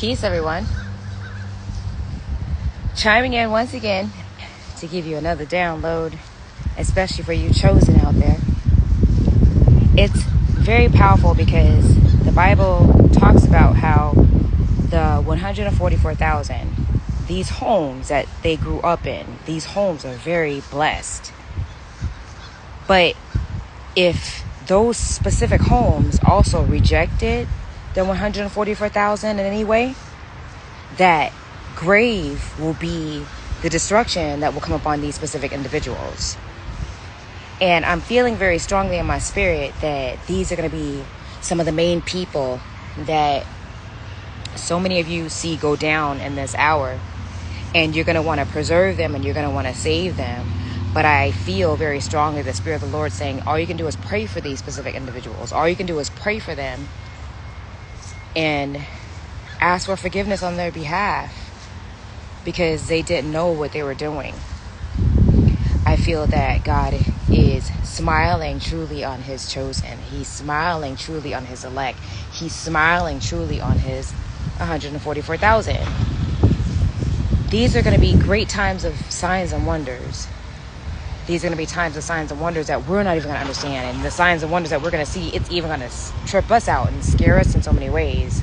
Peace, everyone. Chiming in once again to give you another download, especially for you chosen out there. It's very powerful because the Bible talks about how the 144,000, these homes that they grew up in, these homes are very blessed. But if those specific homes also rejected the 144,000 in any way, that grave will be the destruction that will come upon these specific individuals. And I'm feeling very strongly in my spirit that these are going to be some of the main people that so many of you see go down in this hour. And you're going to want to preserve them and you're going to want to save them. But I feel very strongly the Spirit of the Lord saying, all you can do is pray for these specific individuals. All you can do is pray for them and ask for forgiveness on their behalf because they didn't know what they were doing. I feel that God is smiling truly on his chosen. He's smiling truly on his elect. He's smiling truly on his 144,000. These are going to be great times of signs and wonders. These are going to be times of signs and wonders that we're not even going to understand. And the signs and wonders that we're going to see, it's even going to trip us out and scare us in so many ways.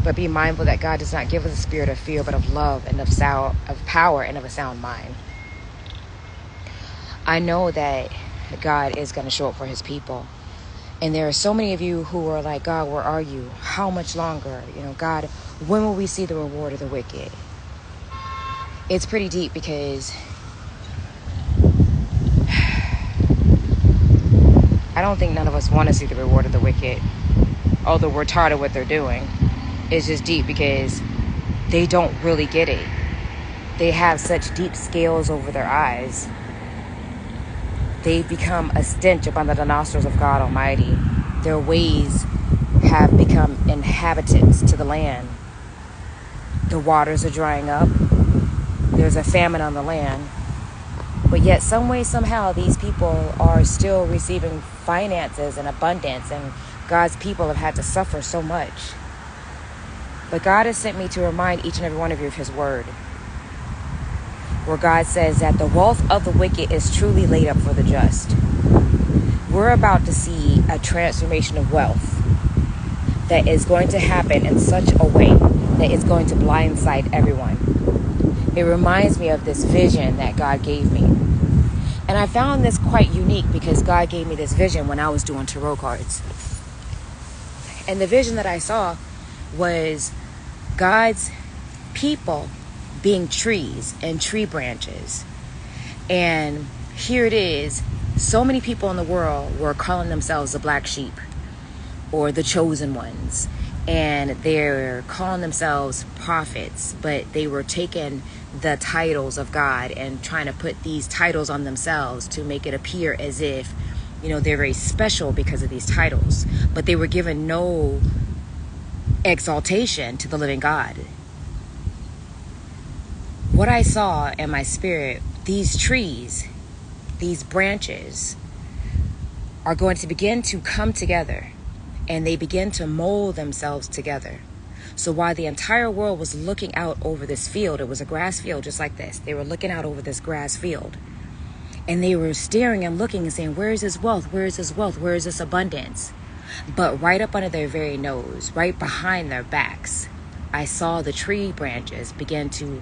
But be mindful that God does not give us a spirit of fear, but of love and of power and of a sound mind. I know that God is going to show up for his people. And there are so many of you who are like, God, where are you? How much longer? God, when will we see the reward of the wicked? It's pretty deep because I don't think none of us want to see the reward of the wicked, although we're tired of what they're doing. It's just deep because they don't really get it. They have such deep scales over their eyes. They've become a stench upon the nostrils of God Almighty. Their ways have become inhabitants to the land. The waters are drying up. There's a famine on the land. But yet, some way, somehow, these people are still receiving finances and abundance, and God's people have had to suffer so much. But God has sent me to remind each and every one of you of his word, where God says that the wealth of the wicked is truly laid up for the just. We're about to see a transformation of wealth that is going to happen in such a way that it's going to blindside everyone. It reminds me of this vision that God gave me. And I found this quite unique because God gave me this vision when I was doing tarot cards. And the vision that I saw was God's people being trees and tree branches. And here it is. So many people in the world were calling themselves the black sheep or the chosen ones. And they're calling themselves prophets, but they were taking the titles of God and trying to put these titles on themselves to make it appear as if, they're very special because of these titles. But they were given no exaltation to the living God. What I saw in my spirit, these trees, these branches are going to begin to come together. And they begin to mold themselves together. So while the entire world was looking out over this field, it was a grass field just like this. They were looking out over this grass field. And they were staring and looking and saying, where is this wealth? Where is this wealth? Where is this abundance? But right up under their very nose, right behind their backs, I saw the tree branches begin to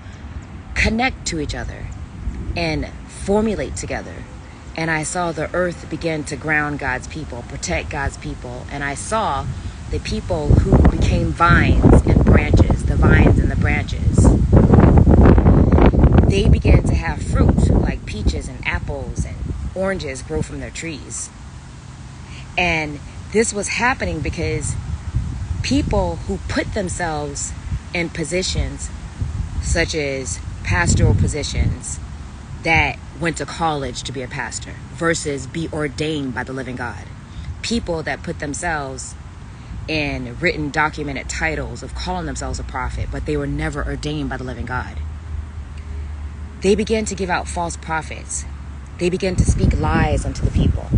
connect to each other and formulate together. And I saw the earth begin to ground God's people, protect God's people. And I saw the people who became vines and branches, the vines and the branches. They began to have fruit like peaches and apples and oranges grow from their trees. And this was happening because people who put themselves in positions such as pastoral positions that went to college to be a pastor versus be ordained by the living God. People that put themselves in written documented titles of calling themselves a prophet, but they were never ordained by the living God. They began to give out false prophets. They began to speak lies unto the people.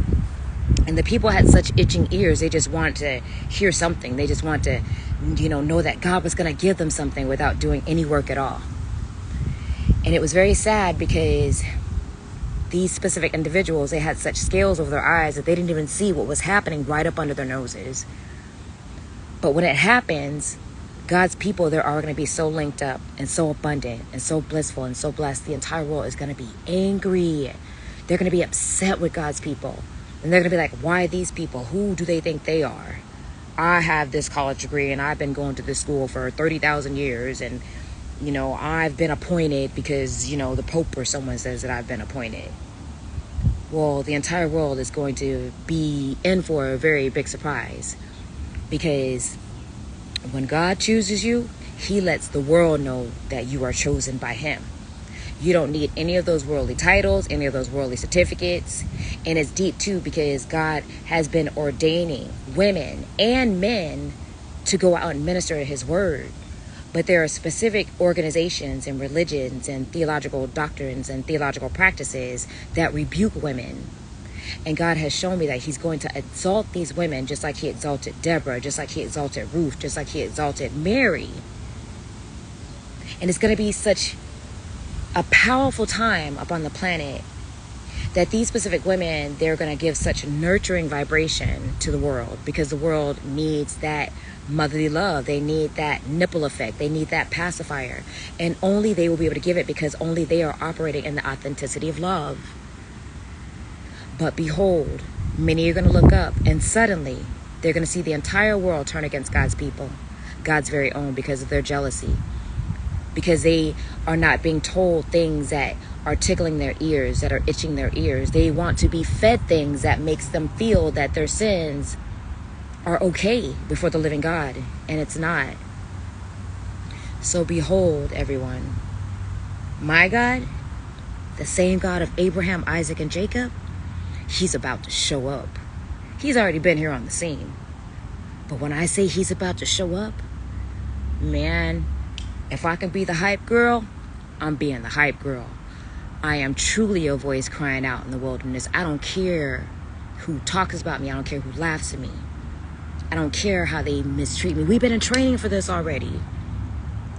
And the people had such itching ears. They just wanted to hear something. They just wanted to, know that God was going to give them something without doing any work at all. And it was very sad because these specific individuals, they had such scales over their eyes that they didn't even see what was happening right up under their noses. But when it happens, God's people, they're all going to be so linked up and so abundant and so blissful and so blessed. The entire world is going to be angry. They're going to be upset with God's people. And they're going to be like, why these people? Who do they think they are? I have this college degree and I've been going to this school for 30,000 years. And, I've been appointed because, the Pope or someone says that I've been appointed. Well, the entire world is going to be in for a very big surprise. Because when God chooses you, he lets the world know that you are chosen by him. You don't need any of those worldly titles, any of those worldly certificates. And it's deep too, because God has been ordaining women and men to go out and minister his word. But there are specific organizations and religions and theological doctrines and theological practices that rebuke women. And God has shown me that he's going to exalt these women just like he exalted Deborah, just like he exalted Ruth, just like he exalted Mary. And it's going to be such a powerful time upon the planet that these specific women, they're going to give such nurturing vibration to the world, because the world needs that motherly love. They need that nipple effect. They need that pacifier. And only they will be able to give it, because only they are operating in the authenticity of love. But behold, many are going to look up, and suddenly they're going to see the entire world turn against God's people, God's very own, because of their jealousy. Because they are not being told things that are tickling their ears, that are itching their ears. They want to be fed things that makes them feel that their sins are okay before the living God, and it's not. So behold, everyone, my God, the same God of Abraham, Isaac, and Jacob, he's about to show up. He's already been here on the scene. But when I say he's about to show up, man, if I can be the hype girl, I'm being the hype girl. I am truly a voice crying out in the wilderness. I don't care who talks about me. I don't care who laughs at me. I don't care how they mistreat me. We've been in training for this already.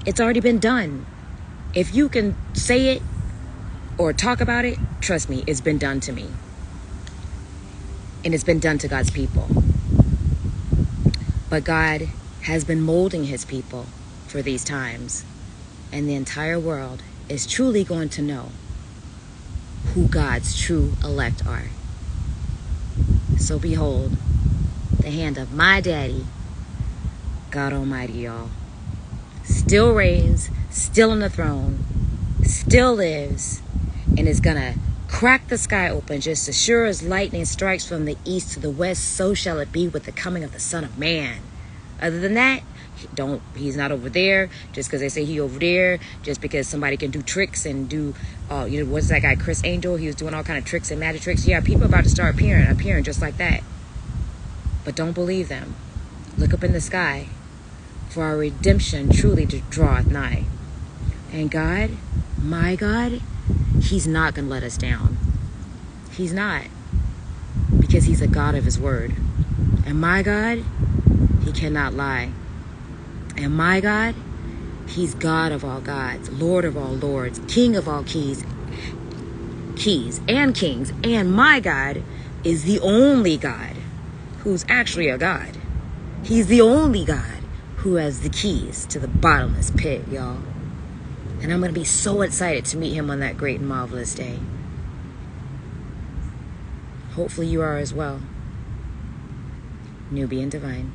It's already been done. If you can say it or talk about it, trust me, it's been done to me. And it's been done to God's people. But God has been molding his people for these times. And the entire world is truly going to know who God's true elect are. So behold, the hand of my daddy, God Almighty, y'all, still reigns, still on the throne, still lives, and is gonna crack the sky open. Just as sure as lightning strikes from the east to the west, so shall it be with the coming of the Son of Man. Other than that, he's not over there just because they say he over there, just because somebody can do tricks and do what's that guy, Chris Angel? He was doing all kind of tricks and magic tricks. Yeah, people are about to start appearing just like that. But don't believe them. Look up in the sky, for our redemption truly draweth nigh. And God, my God, he's not going to let us down. He's not. Because he's a God of his word. And my God, he cannot lie. And my God, he's God of all gods, Lord of all lords, King of all keys and kings. And my God is the only God who's actually a God. He's the only God who has the keys to the bottomless pit, y'all. And I'm going to be so excited to meet him on that great and marvelous day. Hopefully you are as well. Nubian Divine.